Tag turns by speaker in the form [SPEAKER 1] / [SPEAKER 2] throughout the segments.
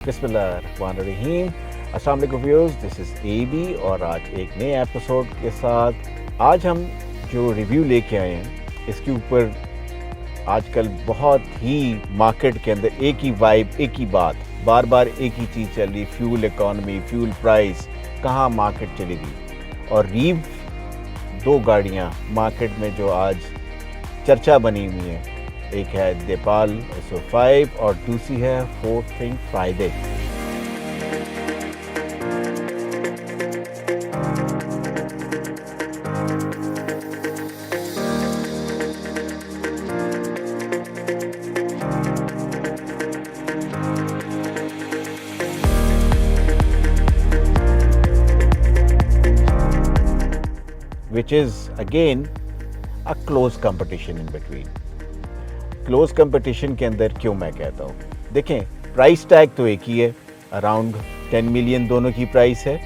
[SPEAKER 1] बिस्मिल्लाहिर्रहमानिर्रहीम। अस्सलाम वालेकुम व्यूअर्स, दिस इज़ एबी और आज एक नए एपिसोड के साथ आज हम जो रिव्यू लेके आए हैं इसके ऊपर आजकल बहुत ही मार्केट के अंदर एक ही वाइब, एक ही बात, बार बार एक ही चीज़ चल रही, फ्यूल इकॉनमी, फ्यूल प्राइस, कहाँ मार्केट चलेगी। और रीव दो गाड़ियाँ मार्केट में जो आज चर्चा बनी हुई हैं, एक है देपाल SO5 और दूसरी है fourth thing Friday. Which is again a close competition in between. Close competition के अंदर क्यों मैं कहता हूँ, देखें प्राइस टैग तो एक ही है, अराउंड 10 मिलियन दोनों की प्राइस है,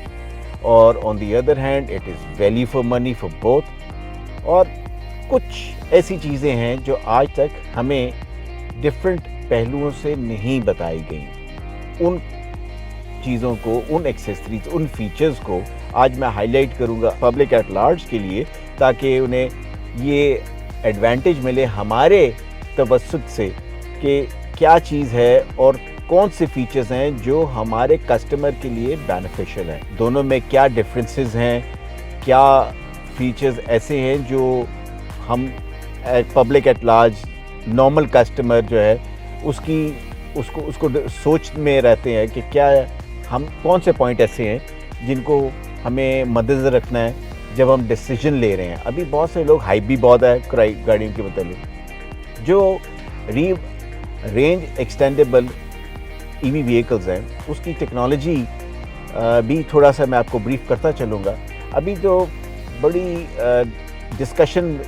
[SPEAKER 1] और on the other hand it is value for money for both. और कुछ ऐसी चीज़ें हैं जो आज तक हमें डिफरेंट पहलुओं से नहीं बताई गई। उन चीज़ों को, उन एक्सेसरीज, उन फीचर्स को आज मैं हाईलाइट करूँगा पब्लिक एट लार्ज के लिए, ताकि उन्हें ये एडवांटेज मिले हमारे तवज्जुद से कि क्या चीज़ है और कौन से फीचर्स हैं जो हमारे कस्टमर के लिए बेनिफिशियल हैं। दोनों में क्या डिफरेंसेस हैं, क्या फीचर्स ऐसे हैं जो हम public at large normal customer जो है उसको सोच में रहते हैं कि क्या हम कौन से पॉइंट ऐसे हैं जिनको हमें मद्देनज़र रखना है जब हम डिसीजन ले रहे हैं। अभी बहुत से लोग हाइप भी बहुत है गाड़ियों के मतलब जो रेंज एक्सटेंडेबल ईवी व्हीकल्स हैं, उसकी टेक्नोलॉजी भी थोड़ा सा मैं आपको ब्रीफ करता चलूँगा। अभी तो बड़ी डिस्कशन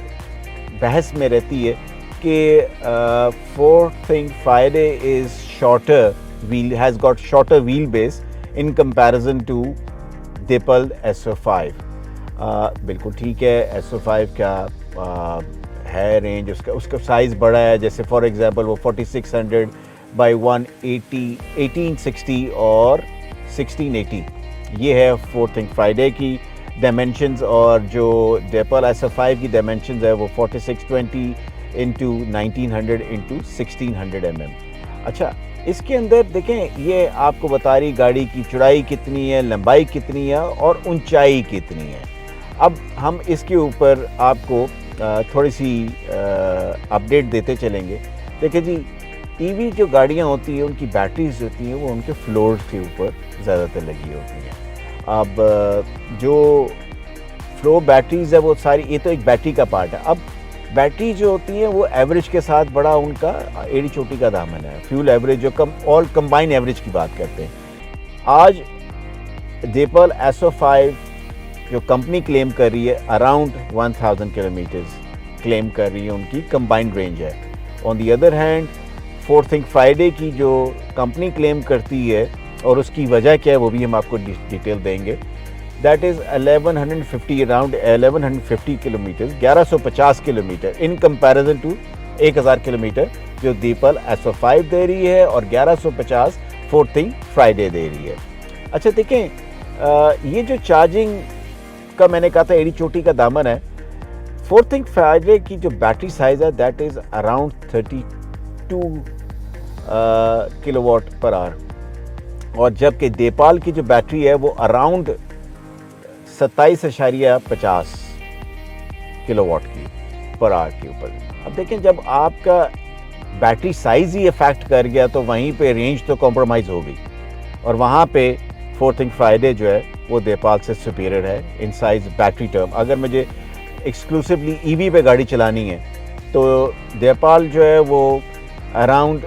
[SPEAKER 1] बहस में रहती है कि fourth thing Friday is shorter wheel, has got shorter wheel base in comparison to Deepal SO5। बिल्कुल ठीक है, SO5 का है रेंज, उसका साइज़ बड़ा है। जैसे फॉर एग्जांपल वो 4600 बाई 1860 और 1680 ये है फोर्थ थिंग फ्राइडे की डायमेंशंस, और जो देपल SO5 की डायमेंशंस है वो 4620 इंटू 1900 इंटू 1600 mm। अच्छा, इसके अंदर देखें ये आपको बता रही गाड़ी की चौड़ाई कितनी है, लंबाई कितनी है और ऊंचाई कितनी है। अब हम इसके ऊपर आपको थोड़ी सी अपडेट देते चलेंगे। देखिए जी, ईवी जो गाड़ियाँ होती हैं उनकी बैटरीज होती हैं वो उनके फ्लोर के ऊपर ज़्यादातर लगी होती हैं। अब जो फ्लो बैटरीज है वो सारी, ये तो एक बैटरी का पार्ट है। अब बैटरी जो होती हैं वो एवरेज के साथ बड़ा उनका एड़ी चोटी का दामन है। फ्यूल एवरेज जो ऑल कंबाइन एवरेज की बात करते हैं, आज देपल SO5 जो कंपनी क्लेम कर रही है अराउंड 1000 किलोमीटर्स क्लेम कर रही है, उनकी कंबाइंड रेंज है। On the other hand fourth thing Friday की जो कंपनी क्लेम करती है और उसकी वजह क्या है वो भी हम आपको डिटेल देंगे। That is 1150, around 1150 kilometre, 1150 kilometre in comparison to 1000 kilometre जो देपल SO5 दे रही है और 1150 फोर्थ थिंग फ्राइडे दे रही है। अच्छा देखें, ये जो चार्जिंग का मैंने कहा था एड़ी चोटी का दामन है, फोर्थ थिंग फ्राइडे की जो बैटरी साइज है that is around 32 kilowatt per hour, और जबकि देपाल की जो बैटरी है वो अराउंड 27.50 किलोवाट की पर आवर के ऊपर। अब देखें, जब आपका बैटरी साइज़ ही इफेक्ट कर गया तो वहीं पे रेंज तो कॉम्प्रोमाइज़ हो गई, और वहाँ पे फोर्थ थिंग फ्राइडे जो है वो देपाल से सुपीरियर है इन साइज़ बैटरी टर्म। अगर मुझे एक्सक्लूसिवली ईवी पे गाड़ी चलानी है तो देपाल जो है वो अराउंड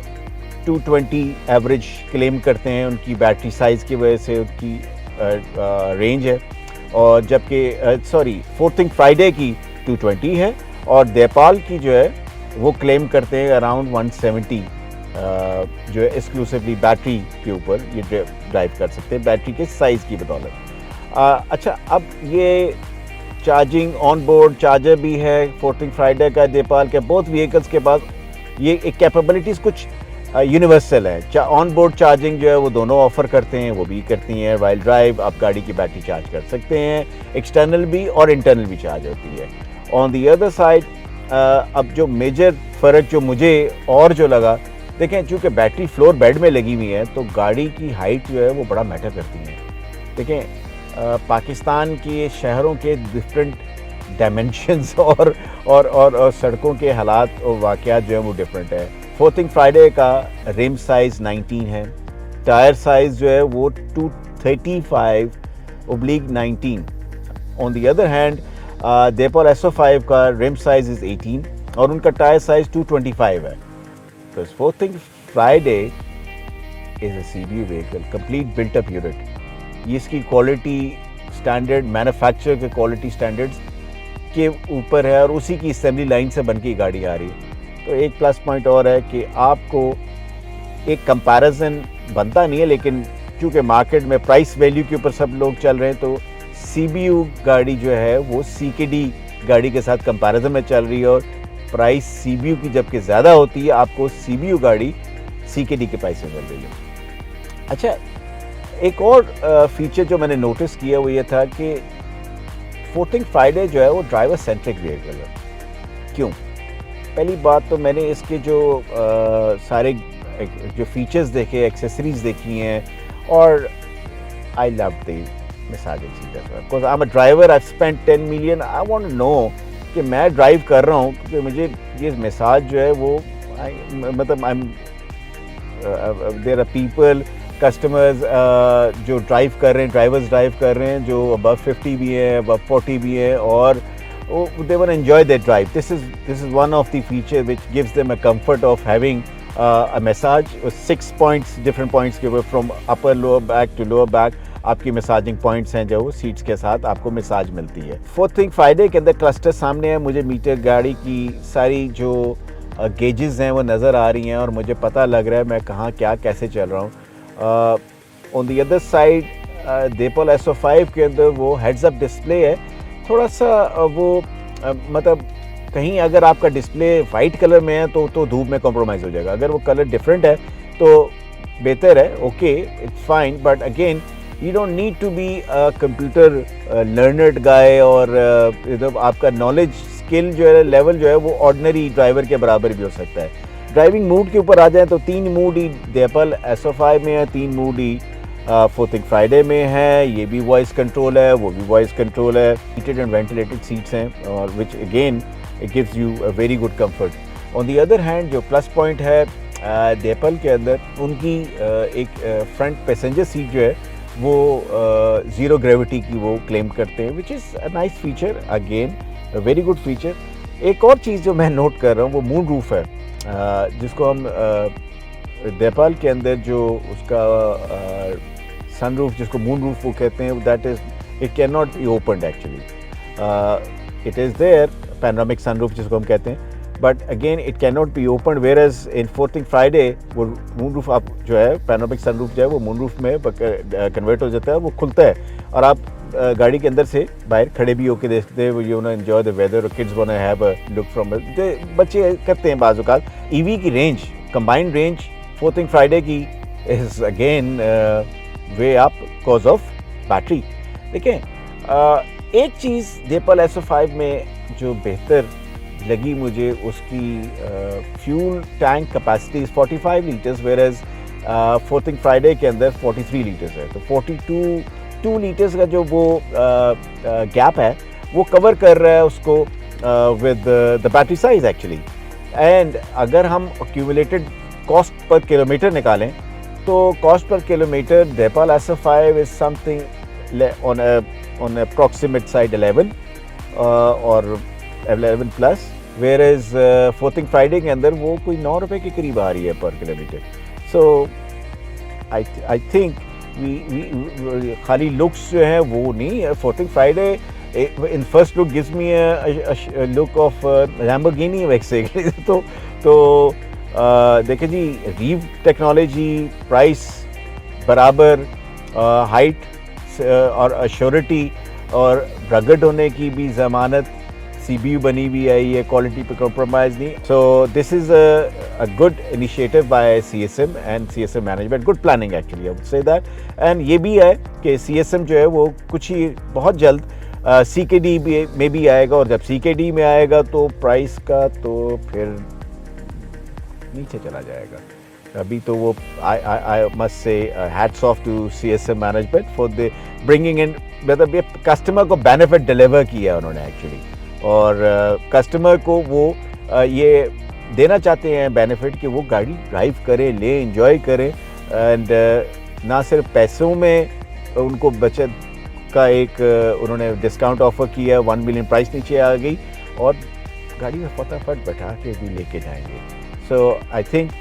[SPEAKER 1] 220 एवरेज क्लेम करते हैं उनकी बैटरी साइज़ की वजह से उनकी रेंज है, और जबकि फोर्थ थिंग फ्राइडे की 220 है और देपाल की जो है वो क्लेम करते हैं अराउंड 170 जो है एक्सक्लूसिवली बैटरी के ऊपर ये ड्राइव कर सकते हैं बैटरी के साइज़ की बदौलत। अच्छा, अब ये चार्जिंग ऑन बोर्ड चार्जर भी है फोर्थ थिंग फ्राइडे का, देपाल के बोथ व्हीकल्स के पास ये एक कैपेबिलिटीज़ कुछ यूनिवर्सल है, ऑन बोर्ड चार्जिंग जो है वो दोनों ऑफर करते हैं, वो भी करती हैं। वाइल ड्राइव आप गाड़ी की बैटरी चार्ज कर सकते हैं, एक्सटर्नल भी और इंटरनल भी चार्ज होती है। ऑन दी अदर साइड अब जो मेजर फ़र्क जो मुझे और जो लगा, देखें चूँकि बैटरी फ्लोर बेड में लगी हुई है तो गाड़ी की हाइट जो है वो बड़ा मैटर करती है। देखें पाकिस्तान के शहरों के डिफरेंट डायमेंशंस और सड़कों के हालात और वाक़यात जो है वो डिफरेंट है। 4th फ्राइडे का रिम साइज़ 19 है, टायर साइज़ जो है वो 235/19। On the other hand Deepal SO5 का रिम साइज़ इज़ 18 और उनका टायर साइज़ 225 है। तो 4th Friday is a CBU vehicle, complete built up unit. ये इसकी क्वालिटी स्टैंडर्ड, मैन्युफैक्चरर के क्वालिटी स्टैंडर्ड्स के ऊपर है और उसी की असेंबली लाइन से बन के गाड़ी आ रही है। तो एक प्लस पॉइंट और है कि आपको एक कंपैरिजन बनता नहीं है, लेकिन क्योंकि मार्केट में प्राइस वैल्यू के ऊपर सब लोग चल रहे हैं तो CBU गाड़ी जो है वो CKD गाड़ी के साथ कंपैरिजन में चल रही है और प्राइस CBU की जबकि ज़्यादा होती है, आपको CBU गाड़ी CKD के प्राइस में मिल रही है। अच्छा, एक और फीचर जो मैंने नोटिस किया वो ये था कि 4th फ्राइडे जो है वो ड्राइवर सेंट्रिक व्हीकल है। क्यों? पहली बात तो मैंने इसके जो सारे जो फीचर्स देखे, एक्सेसरीज देखी हैं और I love the massaging seat because I am a driver, I spend 10 million. I want to know कि मैं ड्राइव कर रहा हूँ क्योंकि मुझे ये मसाज जो है वो मतलब I am there are people customers जो ड्राइव कर रहे हैं, ड्राइवर्स ड्राइव कर रहे हैं जो अबव 50 भी हैं, अबव 40 भी हैं और they want to enjoy their drive. This is one of the feature which gives them a comfort of having a massage. 6 points, different points के ऊपर from upper lower back to lower back आपकी massaging points हैं जो seats के साथ आपको massage मिलती है। 4th फ्राइडे के अंदर क्लस्टर सामने है, मुझे मीटर गाड़ी की सारी जो गेजेस हैं वो नज़र आ रही हैं और मुझे पता लग रहा है मैं कहाँ क्या कैसे चल रहा हूँ। On the other side Deepal SO5 के अंदर वो हेड्स अप डिस्प्ले है, थोड़ा सा वो मतलब कहीं अगर आपका डिस्प्ले वाइट कलर में है तो धूप में कॉम्प्रोमाइज़ हो जाएगा, अगर वो कलर डिफरेंट है तो बेहतर है, okay it's fine. But again you don't need to be a computer learned guy और आपका नॉलेज स्किल जो है लेवल जो है वो ऑर्डिनरी ड्राइवर के बराबर भी हो सकता है। ड्राइविंग मूड के ऊपर आ जाए तो 3 मूड ही देपल SO5 में है, 3 मूड ही 4th फ्राइडे में है। ये भी वॉइस कंट्रोल है, वो भी वॉइस कंट्रोल है। हीटेड एंड वेंटिलेटेड सीट्स हैं और which again it gives you a very good comfort. On the other hand जो प्लस पॉइंट है देपल के अंदर उनकी एक फ्रंट पैसेंजर सीट जो है वो ज़ीरो ग्रेविटी की वो क्लेम करते हैं, which is a nice feature, again a very good feature. एक और चीज़ जो मैं नोट कर रहा हूँ वो मून रूफ है, जिसको हम देपल के अंदर जो उसका सनरूफ जिसको मून रूफ वो कहते हैं, that is it can not be opened actually. It is there panoramic sunroof जिसको हम कहते हैं, but again it can not be open, where as in 4th Friday वो मून रूफ आप जो है पैनोरामिक सनरूफ जो है वो मून रूफ में कन्वर्ट हो जाता है, वो खुलता है और आप गाड़ी के अंदर से बाहर खड़े भी होकर देखते हैं। You know enjoy the weather और kids want to have a look from बच्चे करते हैं बाज़ औक़ात। ईवी की range, combined range 4th Friday की is again way up because of battery. देखें एक चीज़ देपल SO5 में जो बेहतर लगी मुझे, उसकी fuel tank capacity 45 litres, where as 4th Friday के अंदर 43 लीटर्स है। तो 42 लीटर्स का जो वो गैप है वो कवर कर रहा है उसको with the battery size actually. And अगर हम एक्यूमुलेटेड कॉस्ट पर किलोमीटर निकालें तो cost per kilometer Deepal SO5 is something on approximate side 11 और 11 plus, where is 4th Friday के अंदर वो कोई 9 रुपये के करीब आ रही है पर kilometre. So I think we खाली लुक्स जो हैं वो नहीं है। 4th Friday in first look gives me a look of Lamborghini basically. तो देखिए जी, रीव टेक्नोलॉजी, प्राइस बराबर, हाइट और अश्योरिटी और रगड होने की भी ज़मानत CBU बनी हुई आई है, क्वालिटी पे कॉम्प्रोमाइज़ नहीं. So this is a good initiative by CSM and CSM management, good planning actually I would say that. And ये भी है कि CSM जो है वो कुछ ही बहुत जल्द CKD में भी आएगा, और जब CKD में आएगा तो प्राइस का तो फिर नीचे चला जाएगा. अभी तो वो I must say hats off to CSM management for the bringing in, मतलब ये कस्टमर को बेनिफिट डिलीवर किया उन्होंने एक्चुअली, और कस्टमर को वो ये देना चाहते हैं बेनिफिट कि वो गाड़ी ड्राइव करे, ले, एंजॉय करे, एंड ना सिर्फ पैसों में उनको बचत का एक उन्होंने डिस्काउंट ऑफर किया, 1 मिलियन प्राइस नीचे आ गई, और गाड़ी में फटाफट बैठा के भी लेके जाएंगे. सो आई थिंक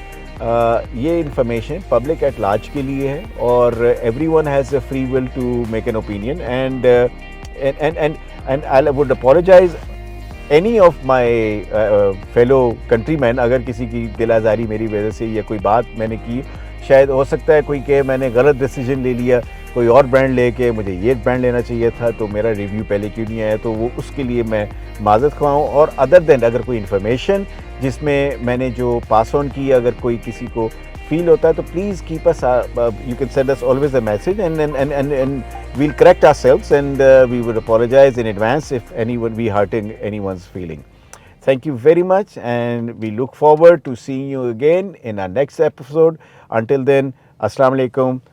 [SPEAKER 1] ये इंफॉर्मेशन पब्लिक एट लार्ज के लिए है, और everyone has a free will to make an opinion, and I would apologise any of my fellow countryman अगर किसी की दिल आज़ारी मेरी वजह से या कोई बात मैंने की, शायद हो सकता है कोई कहे मैंने गलत डिसीजन ले लिया, कोई और ब्रांड लेके मुझे ये ब्रांड लेना चाहिए था, तो मेरा रिव्यू पहले क्यों नहीं आया, तो वो उसके लिए मैं माज़रत ख्वाह हूँ. और अदर देन अगर कोई इन्फॉर्मेशन जिसमें मैंने जो पास ऑन की, अगर कोई किसी को फील होता है तो please keep us, you can send us always a message, and we'll correct ourselves, and we would apologize in advance if anyone we hurting anyone's feeling. Thank you very much, and we look forward to seeing you again in our next episode. Until then, Assalamu alaikum.